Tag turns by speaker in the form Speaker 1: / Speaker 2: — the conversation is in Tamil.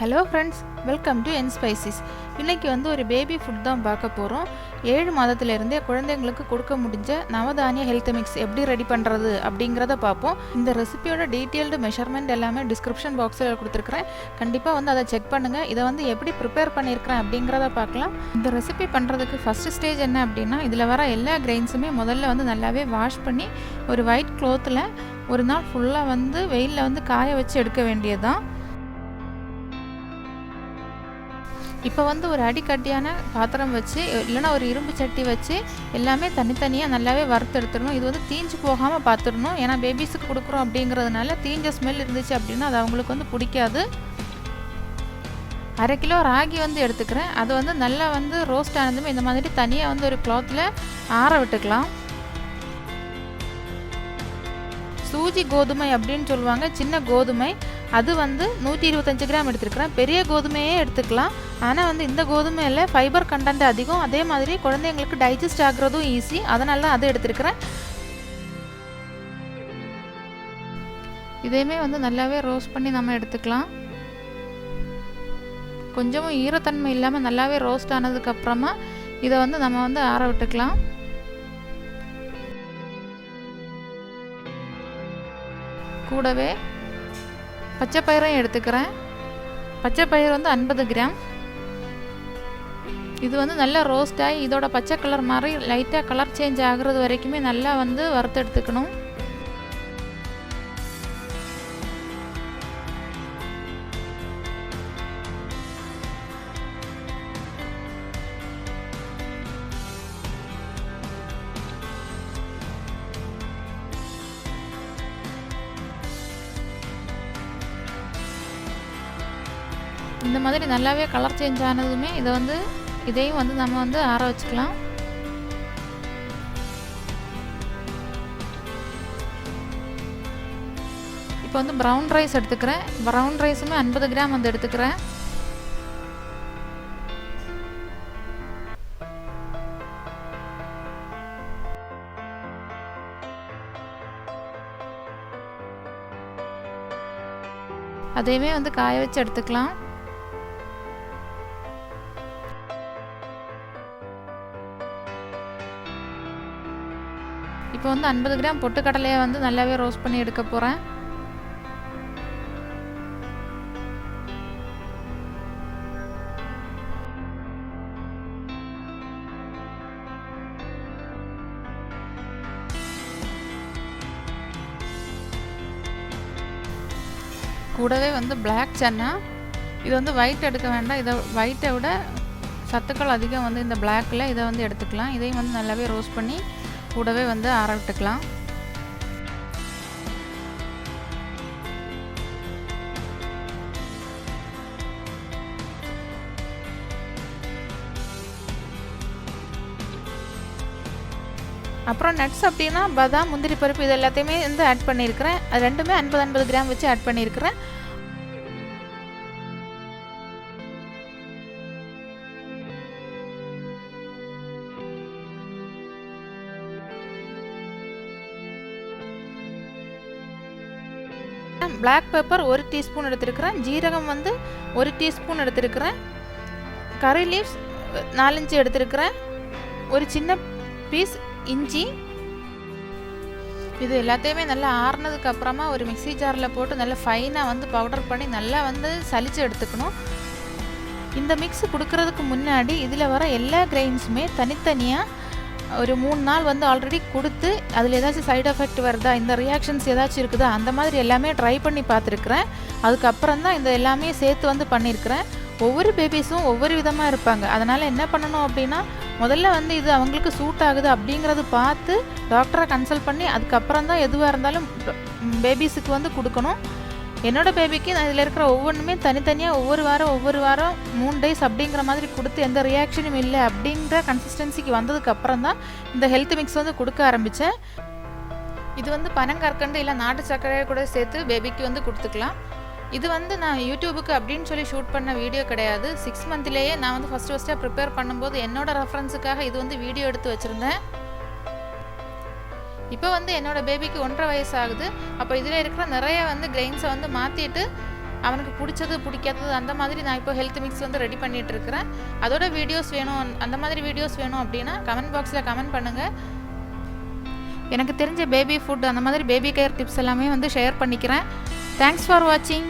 Speaker 1: Hello friends, welcome to N spices. இன்றைக்கி ஒரு பேபி ஃபுட் தான் பார்க்க போகிறோம். 7 மாதத்துலேருந்தே குழந்தைங்களுக்கு கொடுக்க முடிஞ்ச நவதானிய ஹெல்த் மிக்ஸ் எப்படி ரெடி பண்ணுறது அப்படிங்கிறத பார்ப்போம். இந்த ரெசிபியோட டீட்டெயில்டு மெஷர்மெண்ட் எல்லாமே டிஸ்கிரிப்ஷன் பாக்ஸில் கொடுத்துருக்குறேன். கண்டிப்பாக அதை செக் பண்ணுங்கள். இதை எப்படி ப்ரிப்பேர் பண்ணியிருக்கிறேன் அப்படிங்கிறத பார்க்கலாம். இந்த ரெசிபி பண்ணுறதுக்கு ஃபஸ்ட்டு ஸ்டேஜ் என்ன அப்படின்னா, இதில் வர எல்லா கிரெயின்ஸுமே முதல்ல நல்லாவே வாஷ் பண்ணி ஒரு ஒயிட் க்ளோத்தில் ஒரு நாள் ஃபுல்லாக வெயிலில் காய வச்சு எடுக்க வேண்டியது தான். இப்போ ஒரு அடிக்கட்டியான பாத்திரம் வச்சு இல்லைனா ஒரு இரும்பு சட்டி வச்சு எல்லாமே தனித்தனியாக நல்லாவே வறுத்து எடுத்துடணும். இது தீஞ்சு போகாமல் பார்த்துடணும். ஏன்னா பேபிஸுக்கு கொடுக்குறோம் அப்படிங்கிறதுனால தீஞ்ச ஸ்மெல் இருந்துச்சு அப்படின்னா அது அவங்களுக்கு பிடிக்காது. 1/2 கிலோ ராகி எடுத்துக்கிறேன். அது நல்லா ரோஸ்ட் ஆனதுமே இந்த மாதிரி தனியாக ஒரு கிளாத்தில் ஆற விட்டுக்கலாம். சூஜி கோதுமை அப்படின்னு சொல்லுவாங்க, சின்ன கோதுமை. அது 125 கிராம் எடுத்துருக்கிறேன். பெரிய கோதுமையே எடுத்துக்கலாம். ஆனால் இந்த கோதுமையில் ஃபைபர் கண்டென்ட் அதிகம், அதே மாதிரி குழந்தைங்களுக்கு டைஜஸ்ட் ஆகுறதும் ஈஸி. அதனால அது எடுத்துருக்கிறேன். இதையுமே நல்லாவே ரோஸ்ட் பண்ணி நம்ம எடுத்துக்கலாம். கொஞ்சமும் ஈரத்தன்மை இல்லாமல் நல்லாவே ரோஸ்ட் ஆனதுக்கப்புறமா இதை நம்ம ஆற விட்டுக்கலாம். கூடவே பச்சை பயிரையும் எடுத்துக்கிறேன். பச்சை பயிர் 50 கிராம். இது நல்லா ரோஸ்ட் ஆகி இதோட பச்சை கலர் மாதிரி லைட்டாக கலர் சேஞ்ச் ஆகுறது வரைக்குமே நல்லா வறுத்து எடுத்துக்கணும். இந்த மாதிரி நல்லாவே கலர் சேஞ்ச் ஆனதுமே இதையும் நம்ம ஆற வச்சுக்கலாம். இப்போ ப்ரௌன் ரைஸ் எடுத்துக்கிறேன். ப்ரௌன் ரைஸுமே 50 கிராம் எடுத்துக்கிறேன். அதையுமே காய வச்சு எடுத்துக்கலாம். இப்போ 50 கிராம் பொட்டுக்கடலையை நல்லாவே ரோஸ்ட் பண்ணி எடுக்க போகிறேன். கூடவே பிளாக் சன்னா. இது ஒயிட் எடுக்க வேண்டாம். இதை ஒயிட்டை விட சத்துக்கள் அதிகம் இந்த பிளாக்கில் இதை எடுத்துக்கலாம். இதையும் நல்லாவே ரோஸ்ட் பண்ணி கூடவே ஆற விட்டுக்கலாம். அப்புறம் நட்ஸ் அப்படின்னா பாதாம், முந்திரி பருப்பு, இது எல்லாத்தையுமே ஆட் பண்ணியிருக்கிறேன். அது ரெண்டுமே 50 கிராம் வச்சு ஆட் பண்ணியிருக்கிறேன். பிளாக் பெப்பர் 1 டீஸ்பூன் எடுத்துருக்கிறேன். ஜீரகம் 1 டீஸ்பூன் எடுத்துருக்கிறேன். கறி லீவ்ஸ் 4-5 எடுத்துருக்கிறேன். ஒரு சின்ன பீஸ் இஞ்சி. இது எல்லாத்தையுமே நல்லா ஆறுனதுக்கு அப்புறமா ஒரு மிக்ஸி ஜாரில் போட்டு நல்லா ஃபைனாக பவுடர் பண்ணி நல்லா சலிச்சு எடுத்துக்கணும். இந்த மிக்ஸ் கொடுக்கறதுக்கு முன்னாடி இதில் வர எல்லா கிரெயின்ஸுமே தனித்தனியாக ஒரு 3 நாள் ஆல்ரெடி கொடுத்து அதில் ஏதாச்சும் சைடு எஃபெக்ட் வருதா, இந்த ரியாக்ஷன்ஸ் ஏதாச்சும் இருக்குதா, அந்த மாதிரி எல்லாமே ட்ரை பண்ணி பார்த்துருக்குறேன். அதுக்கப்புறம் தான் இந்த எல்லாமே சேர்த்து பண்ணியிருக்கிறேன். ஒவ்வொரு பேபிஸும் ஒவ்வொரு விதமாக இருப்பாங்க. அதனால் என்ன பண்ணணும் அப்படின்னா, முதல்ல இது அவங்களுக்கு சூட் ஆகுது அப்படிங்கிறது பார்த்து டாக்டரை கன்சல்ட் பண்ணி அதுக்கப்புறம் தான் எதுவாக இருந்தாலும் பேபிஸுக்கு கொடுக்கணும். என்னோடய பேபிக்கு நான் இதில் இருக்கிற ஒவ்வொன்றுமே தனித்தனியாக ஒவ்வொரு வாரம் 3 டேஸ் அப்படிங்கிற மாதிரி கொடுத்து எந்த ரியாக்ஷனும் இல்லை அப்படிங்கிற கன்சிஸ்டன்சிக்கு வந்ததுக்கப்புறம் தான் இந்த ஹெல்த் மிக்ஸ் கொடுக்க ஆரம்பித்தேன். இது பனங்கற்கண்டு இல்லை நாட்டு சர்க்கரையை கூட சேர்த்து பேபிக்கு கொடுத்துக்கலாம். இது நான் யூடியூபுக்கு அப்படின்னு சொல்லி ஷூட் பண்ண வீடியோ கிடையாது. 6 மந்த்லேயே நான் ஃபஸ்ட்டாக ப்ரிப்பேர் பண்ணும்போது என்னோட ரெஃபரன்ஸுக்காக இது வீடியோ எடுத்து வச்சுருந்தேன். இப்போ என்னோட பேபிக்கு 1.5 வயசு ஆகுது. அப்போ இதில் இருக்கிற நிறைய கிரெயின்ஸை மாற்றிட்டு அவனுக்கு பிடிச்சது பிடிக்காதது அந்த மாதிரி நான் இப்போ ஹெல்த் மிக்ஸ் வந்து ரெடி பண்ணிகிட்டு இருக்கிறேன். அதோட வீடியோஸ் வேணும், அந்த மாதிரி வீடியோஸ் வேணும் அப்படின்னா கமெண்ட் பாக்ஸில் கமெண்ட் பண்ணுங்கள். எனக்கு தெரிஞ்ச பேபி ஃபுட் அந்த மாதிரி பேபி கேர் டிப்ஸ் எல்லாமே வந்து ஷேர் பண்ணிக்கிறேன். தேங்க்ஸ் ஃபார் வாட்சிங்.